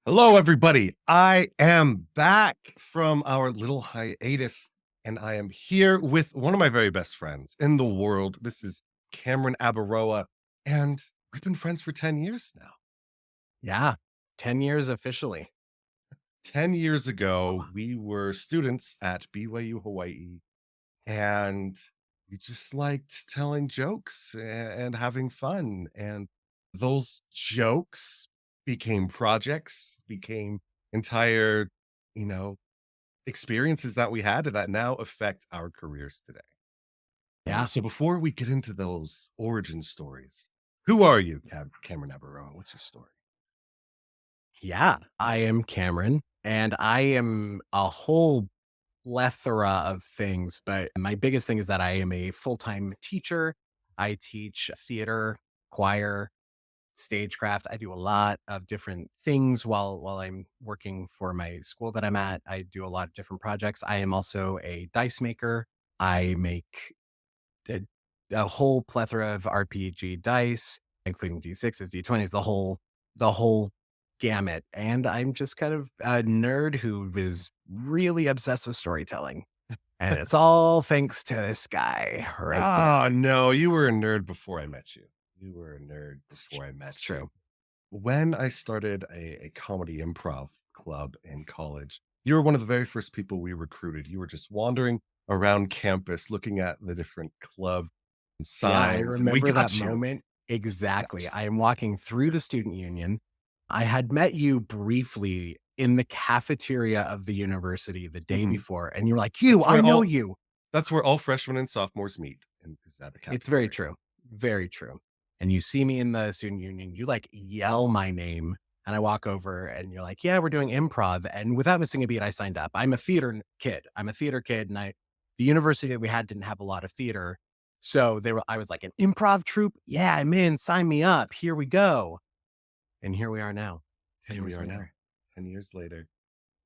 Hello, everybody. I am back from our little hiatus, and I am here with one of my very best friends in the world. This is Cameron Abaroa, and we've been friends for 10 years now. Yeah, 10 years officially. 10 years ago, Wow. we were students at BYU Hawaii, and we just liked telling jokes and having fun. And those jokes became projects, became entire, you know, experiences that we had that now affect our careers today. Yeah, So before we get into those origin stories, who are you, Cameron Abaroa? What's your story? yeah. I am Cameron, and I am a whole plethora of things, but my biggest thing is that I am a full-time teacher. I teach theater, choir, stagecraft. I do a lot of different things while I'm working for my school that I'm at. I do a lot of different projects. I am also a dice maker. I make a, a whole plethora of RPG dice, including D6s, D20s, the whole gamut. And I'm just kind of a nerd who is really obsessed with storytelling. And it's all thanks to this guy right here. Ah, no, you were a nerd before I met you. You were a nerd before I It's met you. true. When I started a comedy improv club in college, you were one of the very first people we recruited. You were just wandering around campus looking at the different club Yeah, I signs, and we remember that got you. moment We got exactly. you. I am walking through the student union. I had met you briefly in the cafeteria of the university the day Mhm. before, and you're like, "You, That's I where know all you." that's where all freshmen and sophomores meet, and is at the It's very cafeteria. true. Very true. And you see me in the student union, you like yell my name, and I walk over and you're like, "Yeah, we're doing improv." And without missing a beat, I signed up. I'm a kid. I'm a theater kid. And the university that we had didn't have a lot of theater. So I was like, an improv troupe? Yeah, I'm in. Sign me up. Here we go. And here we are now, 10 Here we years are now, later. 10 years later.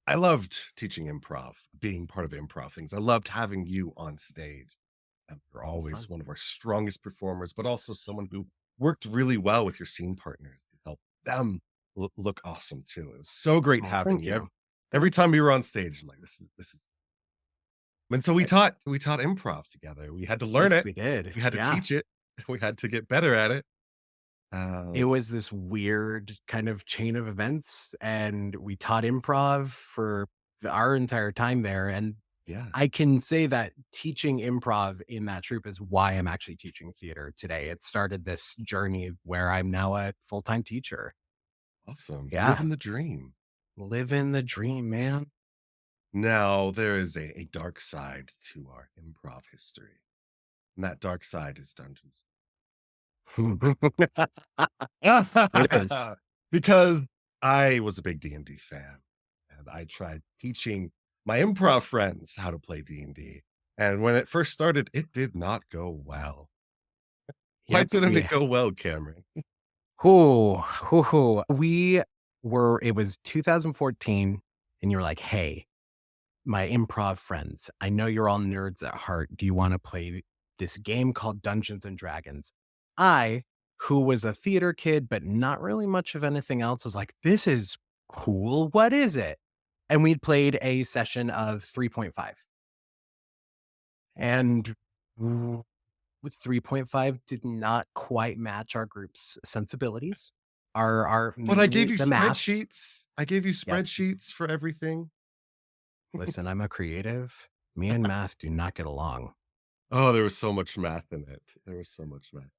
I loved teaching improv, being part of improv things. I loved having you on stage. You're It was always fun. one of our strongest performers, but also someone who worked really well with your scene partners to help them look awesome too. It was so great Oh, having thank you. you. Every time you were on stage, I'm like, this is. And so we I, taught improv together. We had to learn yes, it. we did. We had to Yeah. teach it. We had to get better at it. It Um, was this weird kind of chain of events, and we taught improv for our entire time there, and yeah, I can say that teaching improv in that troupe is why I'm actually teaching theater today. It started this journey where I'm now a full-time teacher. awesome. Yeah, Living the dream. living the dream, man. Now there is a dark side to our improv history. And that dark side is dungeons. It is. Because I was a big D&D fan, and I tried teaching my improv friends how to play D&D, and when it first started, it did not go well. Why Yep, didn't we it go well, Cameron? Ooh, we were it was 2014, and you're like, "Hey, my improv friends, I know you're all nerds at heart. Do you want to play this game called Dungeons and Dragons?" I, who was a theater kid, but not really much of anything else, was like, "This is cool. What is it?" And we'd played a session of 3.5. And with 3.5 did not quite match our group's sensibilities. Our But I gave mainly you the math. spreadsheets. I gave you Yep. spreadsheets for everything. Listen, I'm a creative. Me and math do not get along. Oh, there was so much math in it. There was so much math.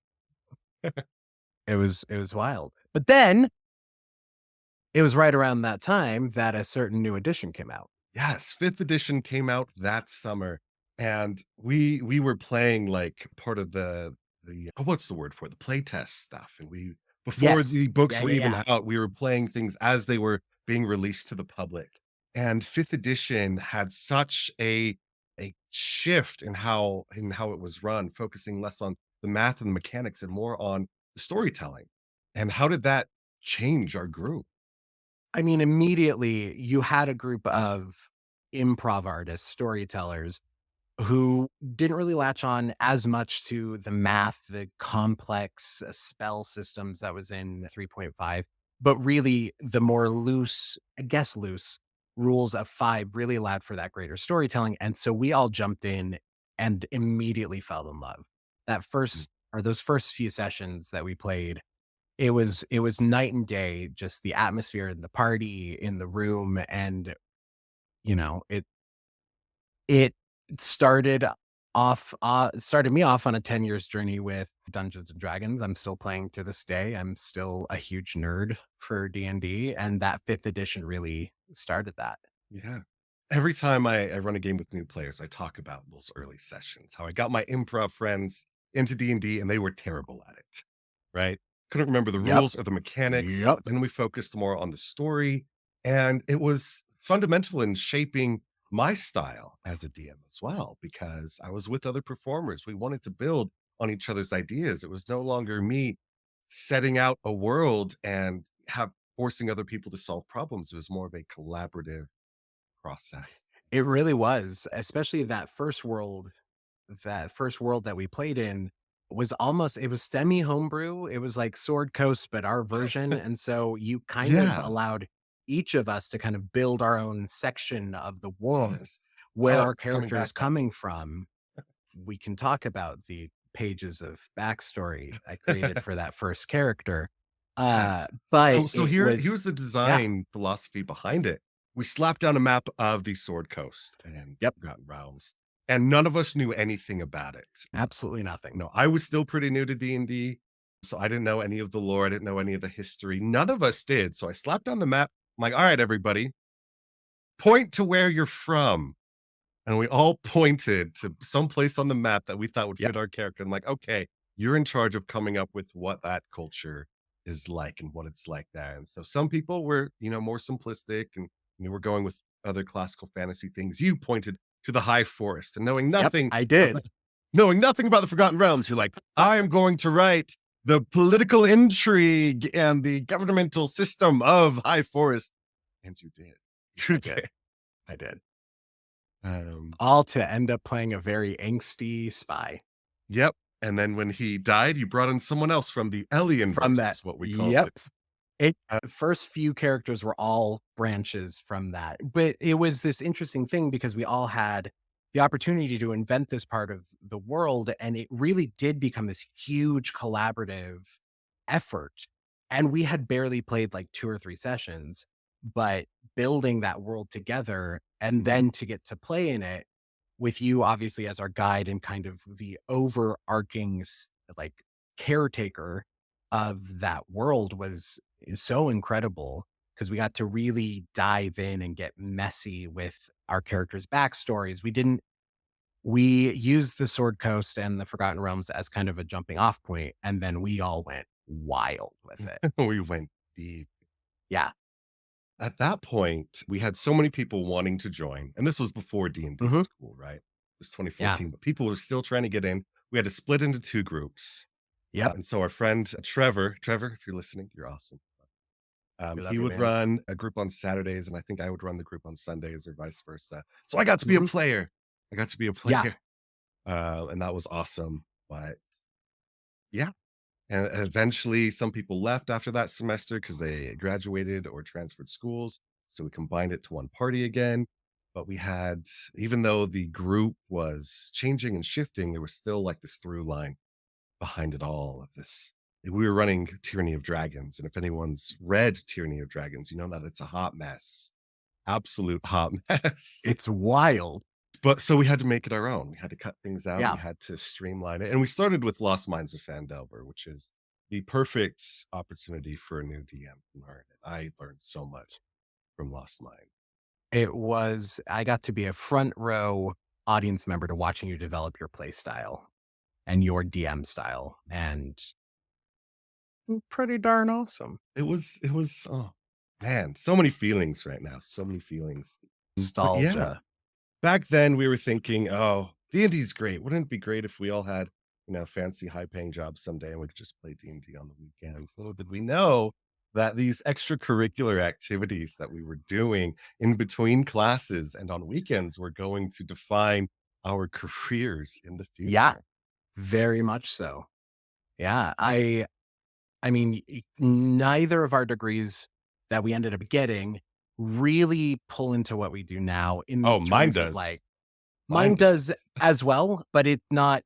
It was wild. But then it was right around that time that a certain new edition came out. Yes, 5th edition came out that summer, and we were playing, like, part of the what's the word for it? The playtest stuff, and we before Yes. the books Yeah, were yeah, even yeah. out, we were playing things as they were being released to the public, and 5th edition had such a shift in how it was run, focusing less on the math and the mechanics and more on the storytelling, and how did that change our group? I mean, immediately you had a group of improv artists, storytellers who didn't really latch on as much to the math, the complex spell systems that was in 3.5. but really the more loose, I guess loose, rules of 5 really allowed for that greater storytelling, and so we all jumped in and immediately fell in love. That Mm. first or those first few sessions that we played, it was night and day, just the atmosphere in the party, in the room, and, it started started me off on a 10 years journey with Dungeons& and Dragons. I'm still playing to this day. I'm still a huge nerd for D&D, and that 5th edition really started that. Yeah. Every time I run a game with new players, I talk about those early sessions, how I got my improv friends into D&D and they were terrible at it, right? Couldn't remember the Yep. rules or the mechanics. Yep. Then we focused more on the story, and it was fundamental in shaping my style as a DM as well, because I was with other performers. We wanted to build on each other's ideas. It was no longer me setting out a world and have forcing other people to solve problems. It was more of a collaborative process. It really was, especially that first world that we played in was almost it was semi homebrew. It was like Sword Coast, but our version. And so you kind of Yeah. allowed each of us to kind of build our own section of the world Yes. where Oh, our coming character is back now. coming from. We can talk about the pages of backstory I created for that first character. Yes. But So it was here's the yeah, design philosophy behind it. We slapped down a map of the Sword Coast and yep, Forgotten Realms, and none of us knew anything about it. absolutely nothing. No, I was still pretty new to D&D, so I didn't know any of the lore, I didn't know any of the history. None of us did. So I slapped down the map. I'm like, "All right, everybody, point to where you're from." And we all pointed to some place on the map that we thought would Yep. fit our character. I'm like, okay, you're in charge of coming up with what that culture is like and what it's like there. And so some people were, more simplistic and were going with other classical fantasy things. You pointed to the high forest and Yep, I did. knowing nothing about the Forgotten Realms, you're like, I am going to write the political intrigue and the governmental system of High Forest. And you did. You I did. did. I did. Um, All to end up playing a very angsty spy. Yep, and then when he died, you brought in someone else from the From Alienverse that is what we called Yep. it. It Uh, the first few characters were all branches from that, but it was this interesting thing because we all had the opportunity to invent this part of the world, and it really did become this huge collaborative effort, and we had barely played, like, 2 or 3 sessions, but building that world together and mhm, then to get to play in it with you obviously as our guide and kind of the overarching like caretaker of that world was is so incredible because we got to really dive in and get messy with our characters' backstories. We used the Sword Coast and the Forgotten Realms as kind of a jumping off point, and then we all went wild with it. we went deep. Yeah. At that point, we had so many people wanting to join, and this was before D&D Hmm. was cool, right? It was Yeah. 2014, but people were still trying to get in. We had to split into 2 groups, Yep. and so our friend Trevor, if you're listening, you're awesome. We He love you, would man. run a group on Saturdays, and I think I would run the group on Sundays or vice versa. So I got to be a Hmm. player. I got to be a Yeah. player, and that was awesome. But yeah, and eventually some people left after that semester because they graduated or transferred schools. So we combined it to one party again. But we had, even though the group was changing and shifting, there was still like this through line behind it all of this. We were running Tyranny of Dragons. And if anyone's read Tyranny of Dragons, you know that it's a hot mess, absolute hot mess. It's wild. But so we had to make it our own. We had to cut things out. We Yeah. had to streamline it. And we started with Lost Mines of Fandelver, which is the perfect opportunity for a new DM to learn. I learned so much from Lost Mine. I got to be a front row audience member to watching you develop your play style and your DM style, and pretty darn awesome. It was oh man, so many feelings right now. So many feelings. But yeah, Nostalgia. back then we were thinking, oh, D&D's great. Wouldn't it be great if we all had, fancy high paying jobs someday and we could just play D&D on the weekends? Little did we know that these extracurricular activities that we were doing in between classes and on weekends were going to define our careers in the Yeah, future. very much so. Yeah, I I mean, neither of our degrees that we ended up getting really pull into what we do now Oh, in mine terms of does. like Mine mine does does. as well, but it's not,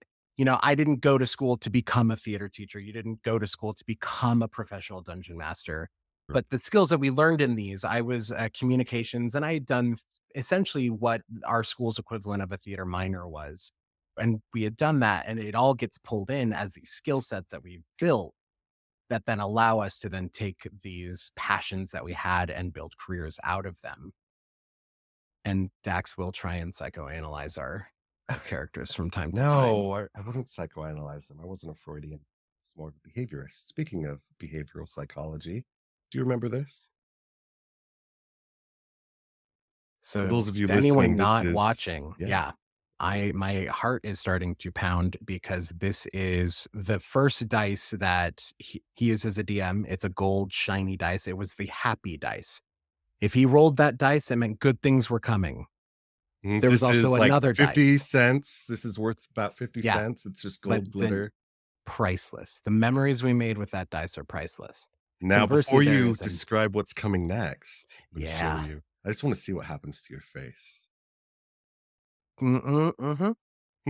I didn't go to school to become a theater teacher. You didn't go to school to become a professional dungeon master. But the skills that we learned in these, I was communications, and I had done essentially what our school's equivalent of a theater minor was. And we had done that, and it all gets pulled in as these skill sets that we've built that then allow us to then take these passions that we had and build careers out of them. And Dax will try and psychoanalyze our characters from time to time. No, I wouldn't psychoanalyze them. I wasn't a Freudian. It's more of a behaviorist. Speaking of behavioral psychology, do you remember this? For So those of you to listening, anyone this not is watching, yeah. yeah, my heart is starting to pound because this is the first dice that he uses as a DM. It's a gold shiny dice. It was the happy dice. If he rolled that dice, it meant good things were coming. There was This also is like another 50 dice. cents. This is worth about 50 Yeah, cents. It's just but gold then glitter. priceless. The memories we made with that dice are priceless. Now, Conversely, before there you is an describe what's coming next and show yeah. you, I just want to see what happens to your face. Mm-mm, mhm.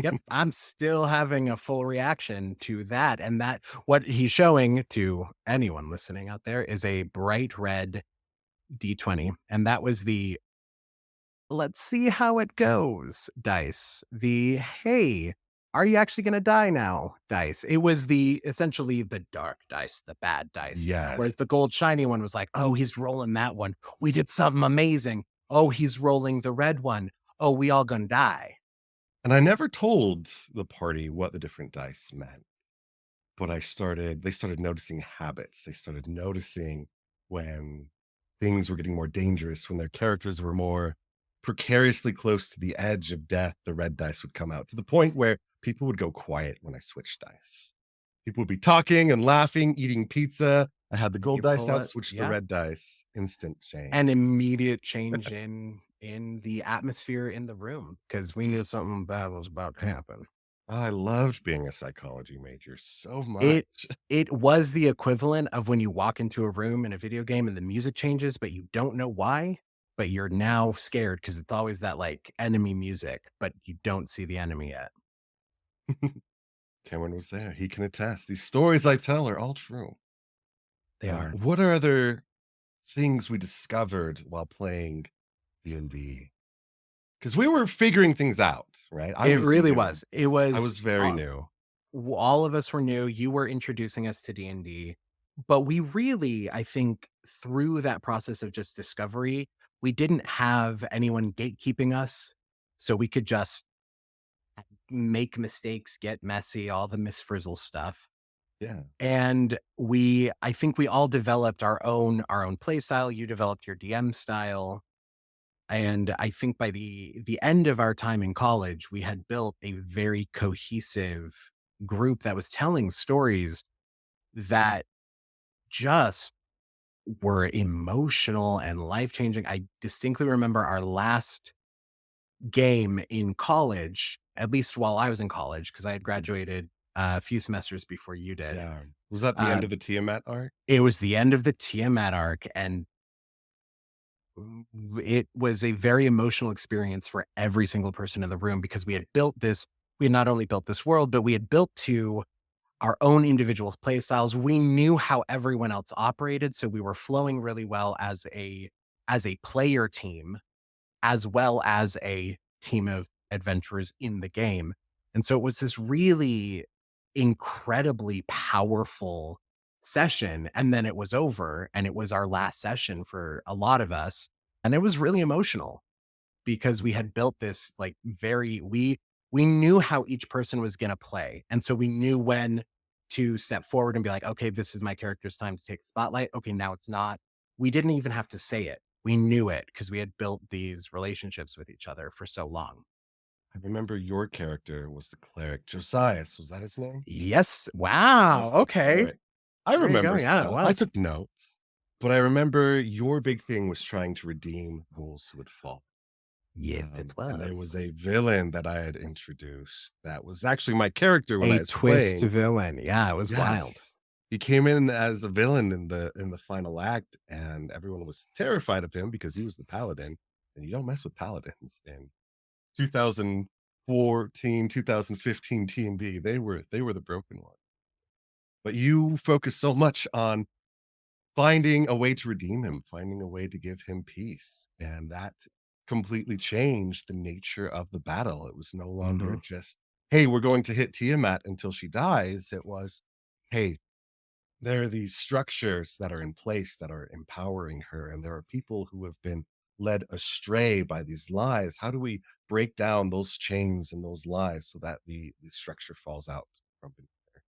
Yep, I'm still having a full reaction to that, and that what he's showing to anyone listening out there is a bright red D20, and that was the "let's see how it goes" dice. The "hey, are you actually gonna die now" dice. It was the essentially the dark dice, the bad dice, Yes. whereas the gold shiny one was like, "Oh, he's rolling that one. We did something amazing. Oh, he's rolling the red one. Oh, we all gonna die." And I never told the party what the different dice meant. But they started noticing habits. They started noticing when things were getting more dangerous, when their characters were more precariously close to the edge of death, the red dice would come out to the point where people would go quiet when I switched dice. People would be talking and laughing, eating pizza. I had the And gold you dice pull out, it, switched the yeah. red dice, instant change. An immediate change in the atmosphere in the room because we knew something bad was about to happen. I loved being a psychology major so It much. it was the equivalent of when you walk into a room in a video game and the music changes, but you don't know why, but you're now scared because it's always that, like, enemy music, but you don't see the enemy yet. Cameron was there. He can attest. These stories I tell are all true. They are. What are other things we discovered while playing D&D? Because we were figuring things out, right? I It was really new. was. It I was, was very new. all of us were new. You were introducing us to D&D, but we really, I think, through that process of just discovery, we didn't have anyone gatekeeping us, so we could just make mistakes, get messy, all the Miss Frizzle stuff. Yeah. And I think we all developed our own play style. You developed your DM style. And I think by the end of our time in college, we had built a very cohesive group that was telling stories that just were emotional and life-changing. I distinctly remember our last game in college, at least while I was in college, because I had graduated a few semesters before you did. Yeah. Was that the Uh, end of the Tiamat arc? it was the end of the Tiamat arc, and it was a very emotional experience for every single person in the room because we had not only built this world, but we had built to our own individual play styles. We knew how everyone else operated, so we were flowing really well as a player team, as well as a team of adventurers in the game. And so it was this really incredibly powerful session. And then it was over, and it was our last session for a lot of us. And it was really emotional because we had built this like we knew how each person was going to play. And so we knew when to step forward and be like, okay, this is my character's time to take the spotlight. Okay, now it's not. We didn't even have to say it. We knew it because we had built these relationships with each other for so long. I remember your character was the cleric. Josias, was that his name? Yes. Wow. Yes, the Okay. cleric. I There you go. remember Yeah. stuff. I Well, took notes. But I remember your big thing was trying to redeem ghouls who would fall. yes, it And there was was a villain that I had introduced that was actually my character when I a was twist playing. villain. Yeah. It was wild. Yes. he came in as a villain in the final act, and everyone was terrified of him because he was the paladin, and you don't mess with paladins. And 2014, 2015 T&D, they were the broken one. But you focus so much on finding a way to redeem him, finding a way to give him peace, and that completely changed the nature of the battle. It was no longer Mhm. just, "Hey, we're going to hit Tiamat until she dies." It was, "Hey, there are these structures that are in place that are empowering her, and there are people who have been led astray by these lies. How do we break down those chains and those lies so that the structure falls out from beneath her?"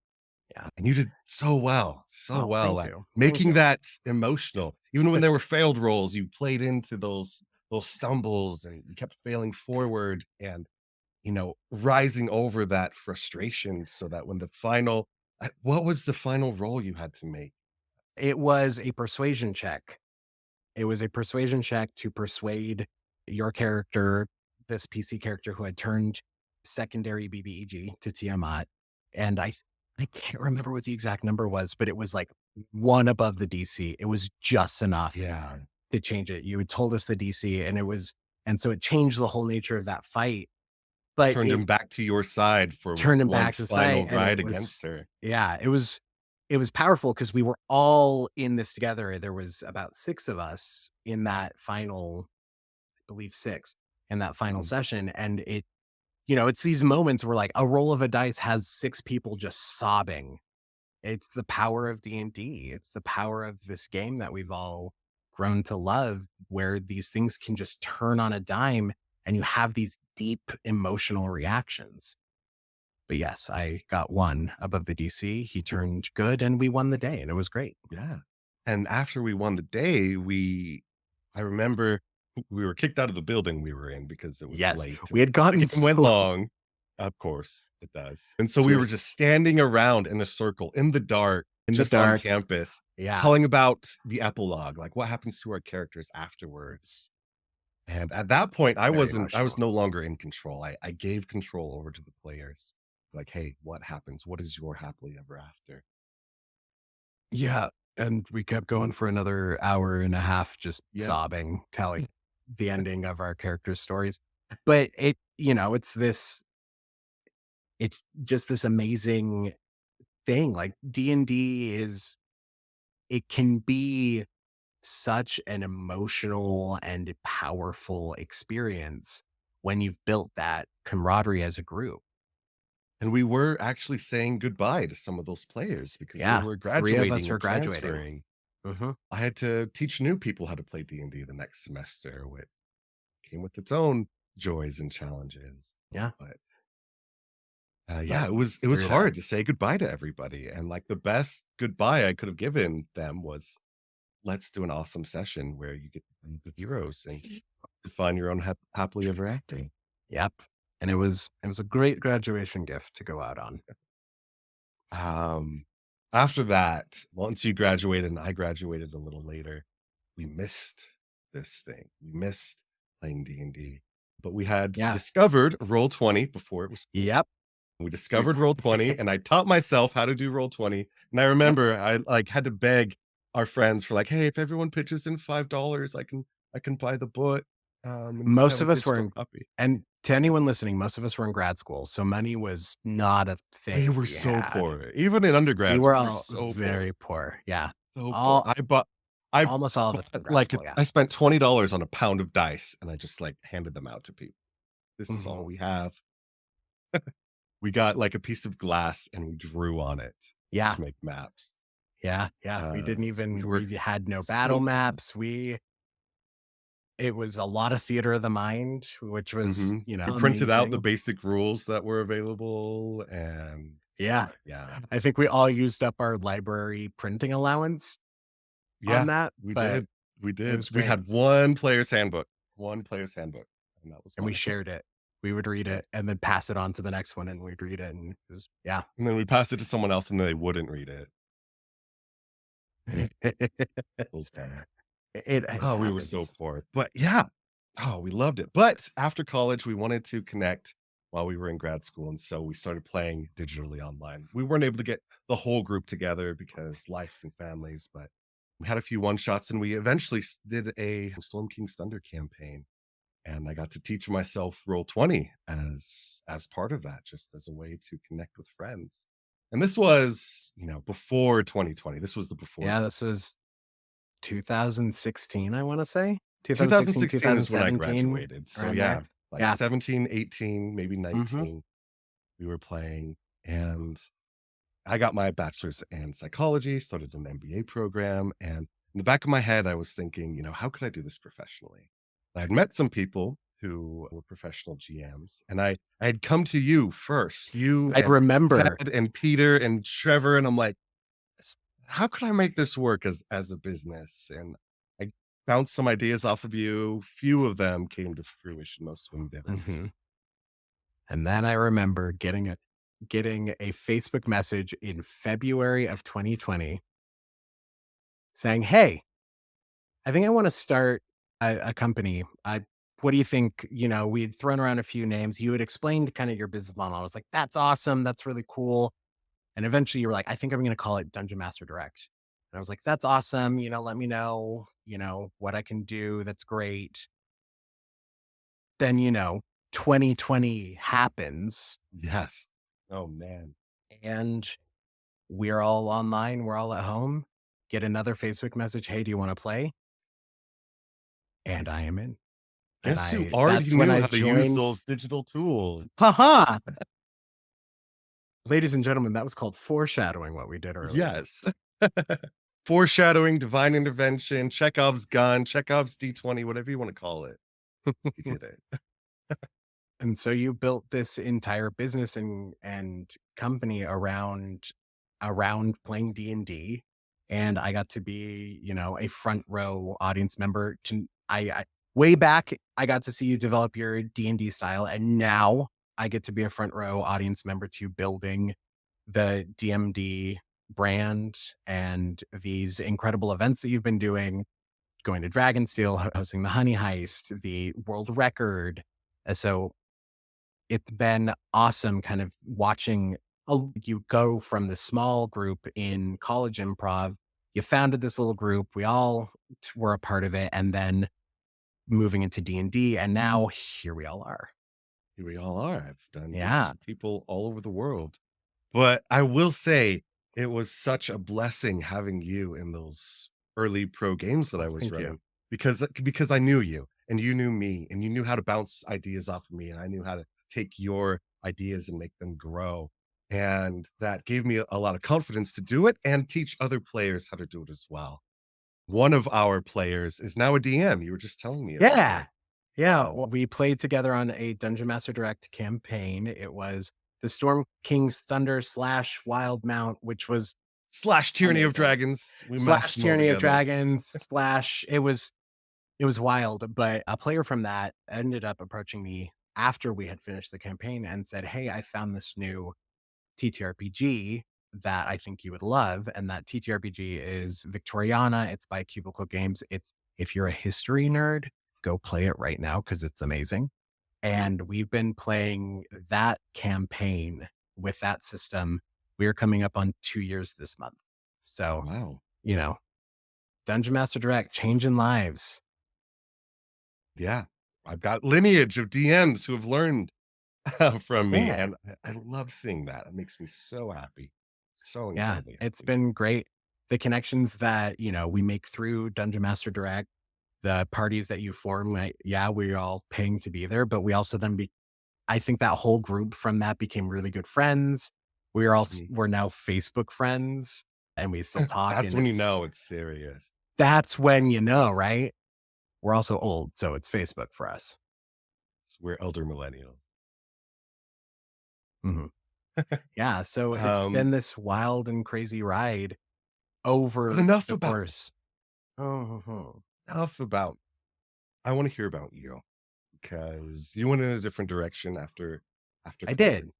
Yeah. And you did so Oh, well thank at you. Thank making you. that emotional. Even when there were failed rolls, you played into those stumbles, and you kept failing forward and, rising over that frustration so that when the final what was the final roll you had to make? It was a persuasion check. It was a persuasion check to persuade your character, this PC character who had turned secondary BBEG to Tiamat, and I can't remember what the exact number was, but it was like 1 above the DC. It was just enough Yeah, to change it. You had told us the DC, and it was and so it changed the whole nature of that fight, but turned it him back to your side for turned him one back to the site, final and ride against her. yeah, it was powerful because we were all in this together. There was about 6 of us in that final, I believe 6, in that final Mhm. session, and it's these moments where, like, a roll of a dice has 6 people just sobbing. It's the power of D&D. It's the power of this game that we've all grown to love, where these things can just turn on a dime, and you have these deep emotional reactions. But yes, I got 1 above the DC. He turned good, and we won the day, and it was great. Yeah. And after we won the day, I remember we were kicked out of the building we were in because it was Yes, late. we had The gotten game went so long. Of course, it does. And so so we we were were just standing around in a circle in the dark, in the just on dark. campus, Yeah, telling about the epilogue, like what happens to our characters afterwards. And at that point, very I was emotional. no longer in control. I gave control over to the players. Like, hey, what happens? What is your happily ever after? Yeah, and we kept going for another hour and a half just Yep. sobbing, telling the ending of our characters' stories. But it's just this amazing thing, like, D&D is it can be such an emotional and powerful experience when you've built that camaraderie as a group. And we were actually saying goodbye to some of those players because they Yeah, were 3 of us graduating are and graduating. transferring. Mhm. I had to teach new people how to play D&D the next semester, which came with its own joys and challenges. Yeah, But, but yeah, it was through that. hard to say goodbye to everybody, and, like, the best goodbye I could have given them was, "Let's do an awesome session where you get to be the heroes and define your own happily ever after." Yep, and it was a great graduation gift to go out on. Um, After that, once you graduated and I graduated a little later, we missed this thing. We missed playing D&D, but we had Yeah. discovered Roll20 before it was cool. Yep. We We discovered Roll20 and I taught myself how to do Roll20. And I Yep. remember I like had to beg our friends for like, "Hey, if everyone pitches in $5, I can buy the book and you can Most have a of us were digital in copy." and to anyone listening, most of us were in grad school, so money was not a We thing were we so had. poor. Even in We undergrads, were we were all so poor. very poor. Yeah. So poor. All I almost all of us were in bought, grad like, school, yeah. I spent $20 on a pound of dice, and I just, like, handed them out to people. "This is all Mhm. we have." We got, like, a piece of glass, and we drew on it Yeah. to make maps. Yeah, yeah. We were We had no battle so maps. It was a lot of theater of the mind, which was, Mhm. We printed out the amazing. basic rules that were available, and, Yeah. yeah. I think we all used up our library printing allowance on Yeah, that, we but did. We it did. was We great, had one player's handbook, and that was and we wonderful. shared it. We would read Yeah. it and then pass it on to the next one, and we'd read it, and it was yeah. And then we passed it to someone else, and they wouldn't read it. It It was fun. it Oh, we were so happens. poor, but yeah. Oh, we loved it. But after college, we wanted to connect while we were in grad school, and so we started playing digitally online. We weren't able to get the whole group together because life and families, but we had a few one shots, and we eventually did a Storm King's Thunder campaign, and I got to teach myself Roll 20 as part of that, just as a way to connect with friends. And this was, before 2020. This was the before Yeah, this was 2016, I wanna say? 2016, 2016 is when I 2017, graduated. So around there. yeah, like Yeah. 17, 18, maybe Mhm. 19, we were playing. And I got my bachelor's in psychology, started an MBA program. And in the back of my head, I was thinking, how could I do this professionally? I'd met some people who were professional GMs, and I had come to you first, you I and remember. Ted and Peter and Trevor. And I'm like, how could I make this work as a business? And I bounced some ideas off of you. Few of them came to fruition. Most of them didn't. Mhm. And then I remember getting a Facebook message in February of 2020 saying, "Hey, I think I wanna start a company. What do you think?" We'd thrown around a few names. You had explained kinda your business model. I was like, "That's awesome. That's really cool." And eventually you were like, "I think I'm gonna call it Dungeon Master Direct." And I was like, "That's awesome. Let me know, what I can do. That's great." Then, 2020 happens Yes. Oh man. and we're all online. We're all at home. Get another Facebook message. "Hey, do you want to play?" And I am in. And Guess who I already that's when knew I how to use joined. those digital tools? Haha. Ladies and gentlemen, that was called foreshadowing what we did earlier. Yes. Foreshadowing, divine intervention, Chekhov's gun, Chekhov's D20, whatever you want to call it. You did it. And so you built this entire business and company around playing D&D, and I got to be, a front row audience member to I way back, I got to see you develop your D&D style, and now I get to be a front row audience member to building the DMD brand and these incredible events that you've been doing, going to Dragonsteel, hosting the Honey Heist, the world record. So it's been awesome kind of watching you go from the small group in college improv. You founded this little group. We all were a part of it, and then moving into D&D, and now here we all are. Here we all are. I've done business Yeah. with people all over the world. But I will say it was such a blessing having you in those early pro games that I was Thank you. running because I knew you and you knew me and you knew how to bounce ideas off of me and I knew how to take your ideas and make them grow. And that gave me a lot of confidence to do it and teach other players how to do it as well. One of our players is now a DM. You were just telling me about Yeah. her. Yeah. Well, we played together on a Dungeon Master Direct campaign. It was the Storm King's Thunder slash Wild Mount, which was Slash Tyranny of amazing. Dragons. We mashed Slash them all Tyranny of together. Dragons slash it was wild, but a player from that ended up approaching me after we had finished the campaign and said, "Hey, I found this new TTRPG that I think you would love." And that TTRPG is Victoriana. It's by Cubicle Games. If you're a history nerd, go play it right now because it's amazing. And we've been playing that campaign with that system. We are coming up on 2 years this month. So, Wow. you know, Dungeon Master Direct, changing lives. Yeah. I've got lineage of DMs who have learned from me, Yeah. and I love seeing that. It makes me so happy, so Yeah, incredibly it's happy. been great. The connections that, we make through Dungeon Master Direct, the parties that you form, like, yeah, we're all paying to be there, but we also then I think that whole group from that became really good friends. Mhm. We're now Facebook friends and we still talk That's and when you know it's serious. that's when right? We're also old, so it's Facebook for us. We're elder millennials. Mhm. Yeah, so it's Um, been this wild and crazy ride but over enough the about course. Oh, enough about I wanna hear about you because you went in a different direction after I college, did.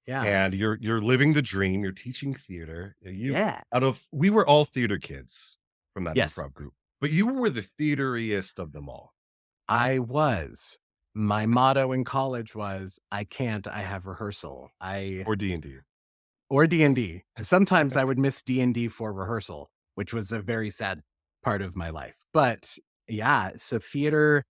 Yeah. and you're living the dream, you're teaching theater. You Yeah. out of we were all theater kids from that Yes, improv group, but you were the theateriest of them all. I was. My motto in college was, "I can't, I have rehearsal." or D&D. Or D&D. Sometimes I would miss D&D for rehearsal, which was a very sad part of my life. But yeah, so theater,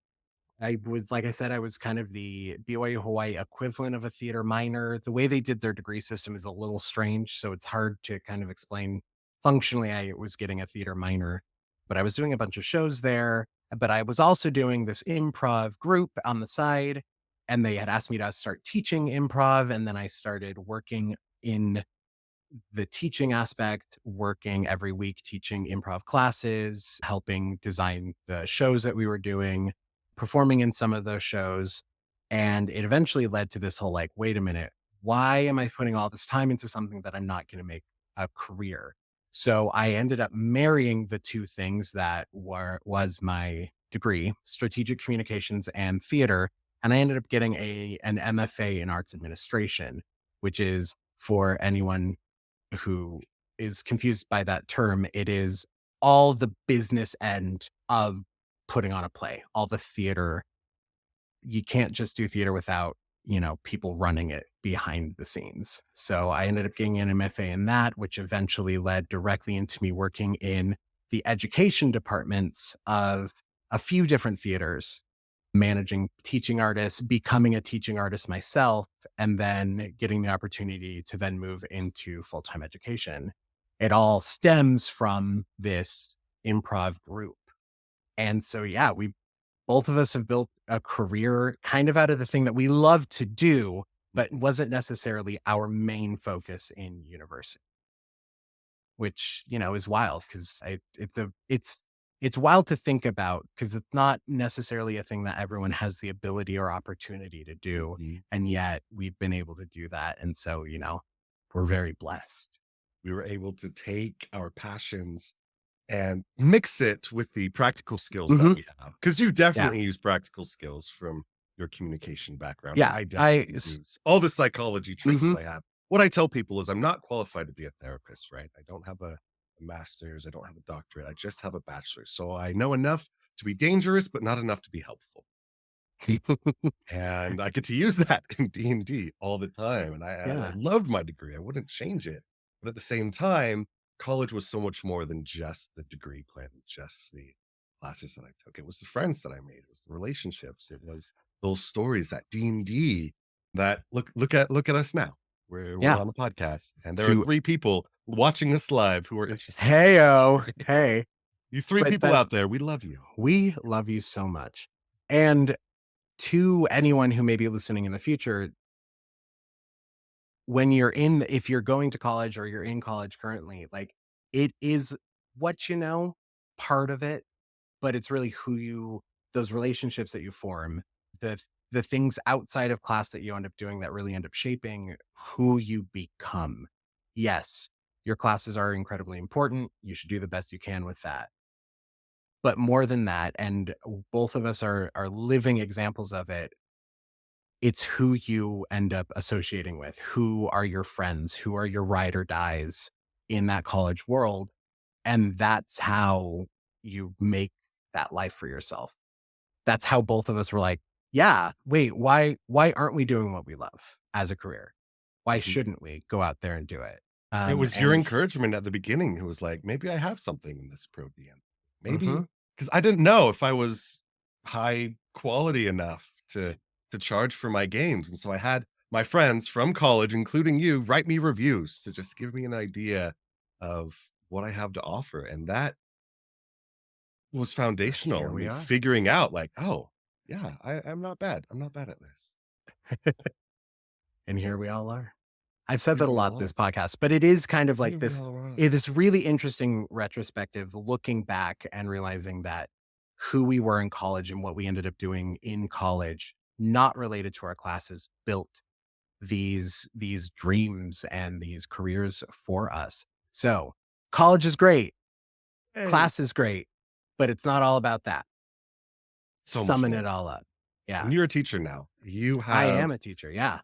I was like I said, I was kind of the BYU Hawaii equivalent of a theater minor. The way they did their degree system is a little strange, so it's hard to kind of explain. Functionally, I was getting a theater minor, but I was doing a bunch of shows there, but I was also doing this improv group on the side, and they had asked me to start teaching improv, and then I started working in the teaching aspect, working every week teaching improv classes, helping design the shows that we were doing, performing in some of those shows. And it eventually led to this whole like, wait a minute, why am I putting all this time into something that I'm not going to make a career? So I ended up marrying the two things that was my degree, strategic communications and theater. And I ended up getting an MFA in arts administration, which is for anyone who is confused by that term, it is all the business end of putting on a play, all the theater. You can't just do theater without, people running it behind the scenes. So I ended up getting an MFA in that, which eventually led directly into me working in the education departments of a few different theaters, managing teaching artists, becoming a teaching artist myself, and then getting the opportunity to then move into full-time education. It all stems from this improv group. And so, yeah, we both of us have built a career kind of out of the thing that we love to do, but wasn't necessarily our main focus in university, which, is wild because it's wild to think about because it's not necessarily a thing that everyone has the ability or opportunity to do. Mhm. And yet we've been able to do that. And so, we're very blessed. We were able to take our passions and mix it with the practical skills that Hmm. we have. Because you Yeah. definitely use practical skills from your communication background, and Yeah. I definitely use all the psychology traits Mhm. that I have. What I tell people is I'm not qualified to be a therapist, right? I don't have a master's, I don't have a doctorate, I just have a bachelor's. So I know enough to be dangerous, but not enough to be helpful. And I get to use that in D&D all the time, and I Yeah. loved my degree, I wouldn't change it, but at the same time, college was so much more than just the degree plan, just the classes that I took, it was the friends that I made, it was the relationships, it was those stories, that D&D that look at us now. We're Yeah. on a podcast, and there are To 3 people watching us live who are interested. Heyo. Hey. You 3 But people that's out there, we love you. we love you so much. And to anyone who may be listening in the future, if you're going to college or you're in college currently, like it is what you know, part of it, but it's really those relationships that you form, the things outside of class that you end up doing that really end up shaping who you become. Yes, your classes are incredibly important. You should do the best you can with that. But more than that, and both of us are living examples of it, it's who you end up associating with. Who are your friends? Who are your ride or dies in that college world? And that's how you make that life for yourself. That's how both of us were like, "Yeah, wait, why aren't we doing what we love as a career? Why Mhm. shouldn't we go out there and do it?" It was your And encouragement at the beginning who was like, "Maybe I have something in this pro DM. Maybe," Mhm. because I didn't know if I was high quality enough to charge for my games, and so I had my friends from college, including you, write me reviews to just give me an idea of what I have to offer, and that was foundational here in we me are. figuring out like, "Oh, yeah, I'm not bad. I'm not bad at this." And here we all are. I've said Here that a we lot all this are. podcast, but it is kind of like Here we this all are. this really interesting retrospective looking back and realizing that who we were in college and what we ended up doing in college, not related to our classes, built these dreams and these careers for us. So, college is great, Hey, class is great, but it's not all about that. so much Summing more. it all up. Yeah. And you're a teacher now. I am a teacher. Yeah.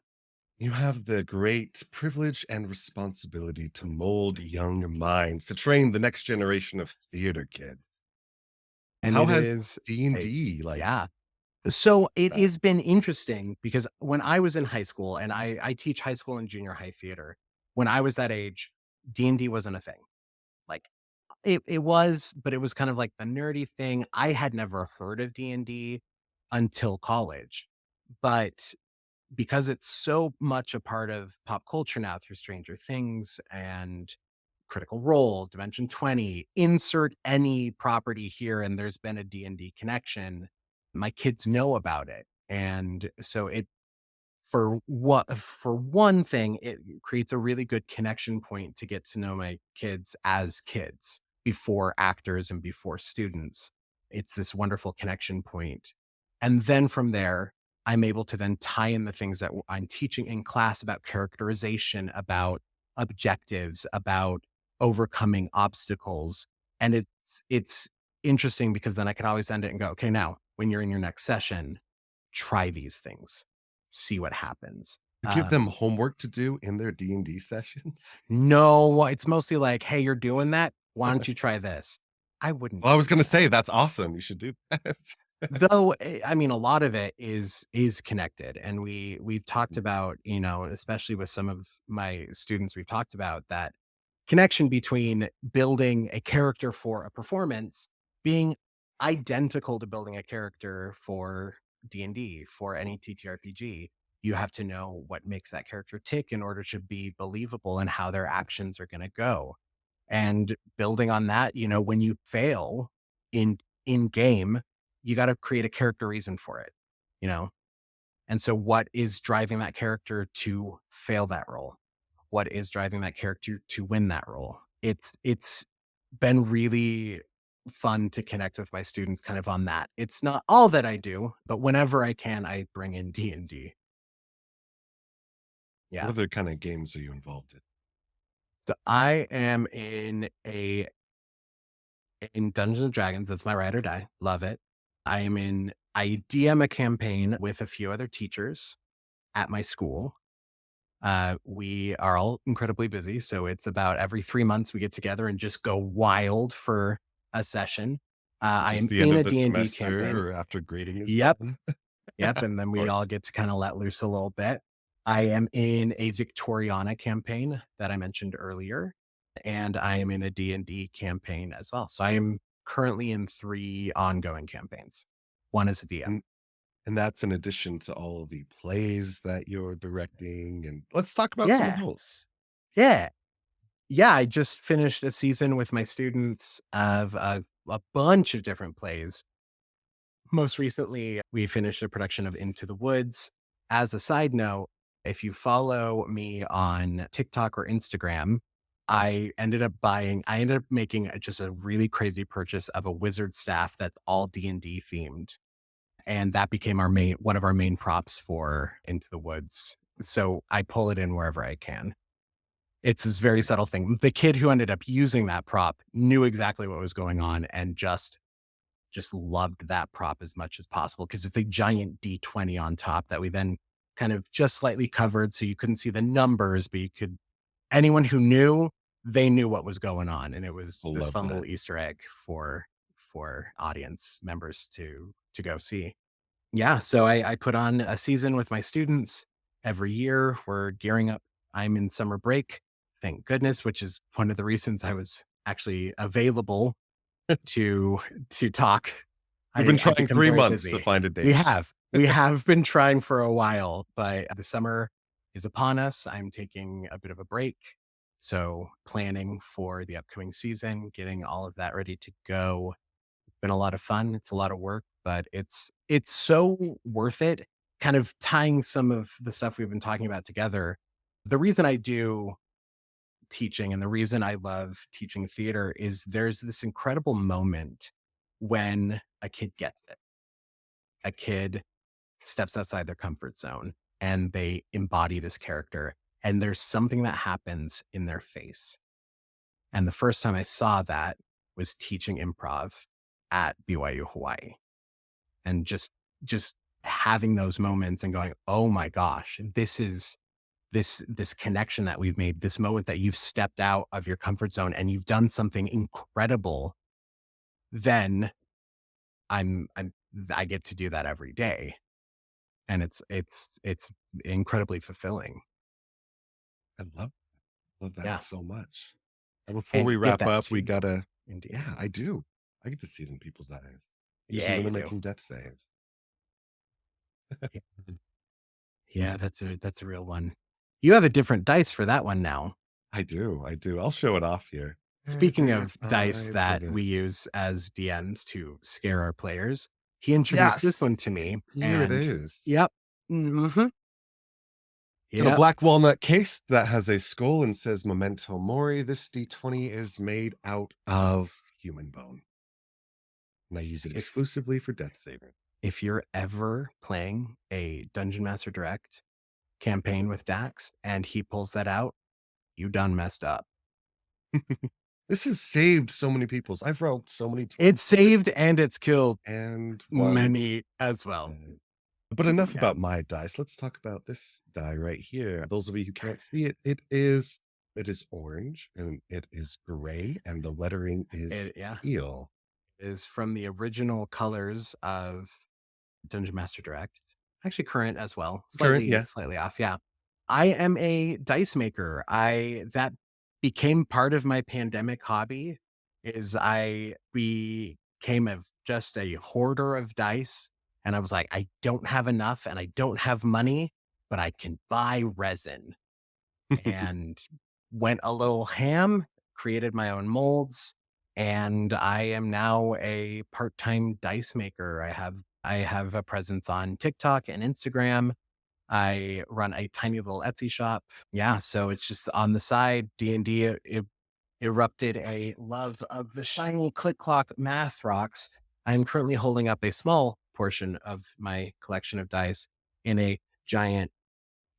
You have the great privilege and responsibility to mold young minds, to train the next generation of theater kids. And How it has is a D&D, like, yeah. So it that? has been interesting because when I was in high school, and I teach high school and junior high theater, when I was that age, D&D wasn't a thing. Like, it was, but it was kind of like the nerdy thing. I had never heard of D&D until college, but because it's so much a part of pop culture now through Stranger Things and Critical Role, Dimension 20, insert any property here and there's been a D&D connection, my kids know about it. And so it for one thing, it creates a really good connection point to get to know my kids as kids before actors and before students. It's this wonderful connection point. And then from there, I'm able to then tie in the things that I'm teaching in class about characterization, about objectives, about overcoming obstacles. And it's interesting because then I can always end it and go, okay, now when you're in your next session, try these things, see what happens. You give them homework to do in their D&D sessions? No, it's mostly like, "Hey, you're doing that. Why don't you try this?" I wouldn't Well, I was do gonna that. say, that's awesome, you should do that. Though, I mean, a lot of it is connected, and we've talked Mhm. about, especially with some of my students, we've talked about that connection between building a character for a performance being identical to building a character for D&D, for any TTRPG. You have to know what makes that character tick in order to be believable and how their actions are gonna go. And building on that, when you fail in game, you got to create a character reason for it, you know? And so what is driving that character to fail that role? What is driving that character to win that role? It's been really fun to connect with my students kind of on that. It's not all that I do, but whenever I can, I bring in D&D. What Yeah. other kinda games are you involved in? So I am in Dungeons and Dragons. That's my ride or die. Love it. I DM a campaign with a few other teachers at my school. We are all incredibly busy, so it's about every 3 months we get together and just go wild for a session. I Just am the end in of a the D&D campaign. semester or after grading is Yep, done? yep, Of and then we all course. get to kinda let loose a little bit. I am in a Victoriana campaign that I mentioned earlier, and I am in a D&D campaign as well. So I am currently in 3 ongoing campaigns. 1 is a DM. And and that's in addition to all the plays that you're directing, and let's talk about some of Yeah, those. yeah. Yeah, I just finished a season with my students of a bunch of different plays. Most recently, we finished a production of Into the Woods. As a side note, if you follow me on TikTok or Instagram, I ended up making just a really crazy purchase of a wizard staff that's all D&D themed. And that became one of our main props for Into the Woods. So I pull it in wherever I can. It's this very subtle thing. The kid who ended up using that prop knew exactly what was going on and just loved that prop as much as possible because it's a giant D20 on top that we then kind of just slightly covered so you couldn't see the numbers, but you could anyone who knew, they knew what was going on. And it was this Love fun that. little Easter egg for audience members to go see. Yeah, so I put on a season with my students every year. We're gearing up. I'm in summer break, thank goodness, which is one of the reasons I was actually available to to talk. We've been I trying become 3 very months to busy. find a date. We have been trying for a while, but the summer is upon us. I'm taking a bit of a break, so planning for the upcoming season, getting all of that ready to go. Been a lot of fun. It's a lot of work, but it's so worth it. Kind of tying some of the stuff we've been talking about together. The reason I do teaching and the reason I love teaching theater is there's this incredible moment when a kid gets it. A kid steps outside their comfort zone and they embody this character and there's something that happens in their face. And the first time I saw that was teaching improv at BYU Hawaii. And just having those moments and going, "Oh my gosh, this is this connection that we've made, this moment that you've stepped out of your comfort zone and you've done something incredible," then I'm I get to do that every day, and it's incredibly fulfilling. I love that Yeah, so much. And before and we you get wrap that up, we too gotta in D&D. yeah, I do. I get to see it in people's eyes, usually Yeah, when they're you do. making death saves. Yeah, yeah, that's a real one. You have a different dice for that one now. I do. I'll show it off here. Where Speaking did of dice I that put it? we use as DMs to scare our players, he introduced this Yes! one to me, Here it and is. yep, mhm, It's in a yep. black walnut case that has a skull and says Memento Mori. This D20 is made out of human bone, and I use it If exclusively for death saving. if you're ever playing a Dungeon Master Direct campaign with Dax and he pulls that out, you done messed up. This has saved so many people's I've rolled so many It's times with it saved and it's killed and won. many as Uh, well. but enough Yeah, about my dice. Let's talk about this die right here. Those of you who can't see it, it is orange and it is gray and the lettering is yeah, teal. is from the original colors of Dungeon Master Direct. Actually current as well. Current, Slightly yeah. slightly off, yeah. I am a dice maker. I that became part of my pandemic hobby is I became of just a hoarder of dice, and I was like, "I don't have enough and I don't have money, but I can buy resin." And went a little ham, created my own molds, and I am now a part-time dice maker. I have a presence on TikTok and Instagram. I run a tiny little Etsy shop. Yeah, so it's just on the side. D&D erupted a love of the shiny click clock math rocks. I'm currently holding up a small portion of my collection of dice in a giant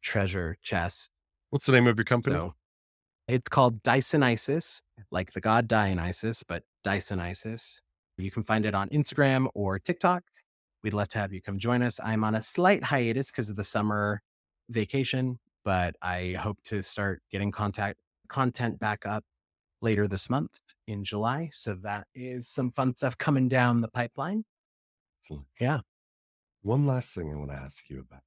treasure chest. What's the name of your company? So it's called Dionysus, like the god Dionysus, but Dionysus. You can find it on Instagram or TikTok. We'd love to have you come join us. I'm on a slight hiatus because of the summer vacation, but I hope to start getting content back up later this month in July. So that is some fun stuff coming down the pipeline. Excellent. Yeah. One last thing I want to ask you about.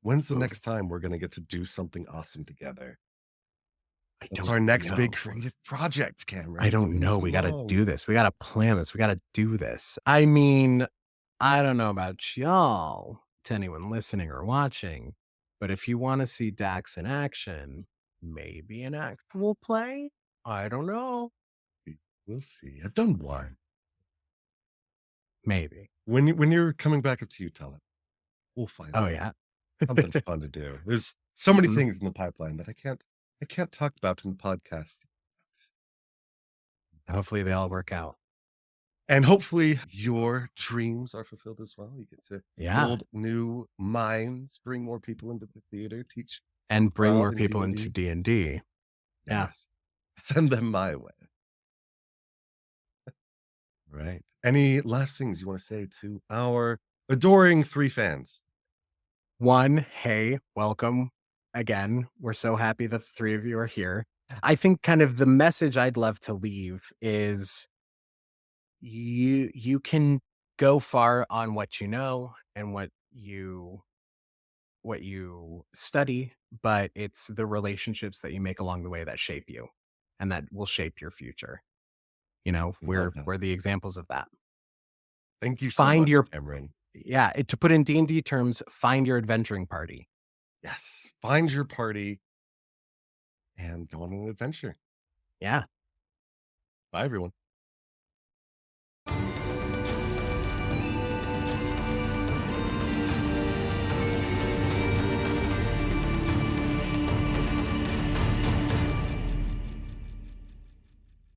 When's the Ooh, next time we're going to get to do something awesome together? I What's don't our next big know. creative project, I Cameron? It's don't been know. too We got to long. do this. We got to plan this. We got to do this. I mean, I don't know about y'all, to anyone listening or watching, but if you want to see Dax in action, maybe an actual play? I don't know. We'll see. I've done one. Maybe. When you're coming back up to Utah, we'll find Oh, yeah. something fun to do. There's so many Mhm. things in the pipeline that I can't talk about in the podcast. Hopefully they This all is work out. and hopefully your dreams are fulfilled as well. You get to Yeah. build new minds, bring more people into the theater, teach And bring improv more and people into D&D. D&D. Yeah. Yes. Send them my way. Right. Any last things you want to say to our adoring 3 fans? One, hey, welcome again. We're so happy that the three of you are here. I think kind of the message I'd love to leave is you can go far on what you know and what you study, but it's the relationships that you make along the way that shape you and that will shape your future. You know, I love that. we're the examples of that. Thank you so Find much, your Cameron. yeah, to put in D&D terms, find your adventuring party. Yes. Find your party and go on an adventure. Yeah. Bye, everyone.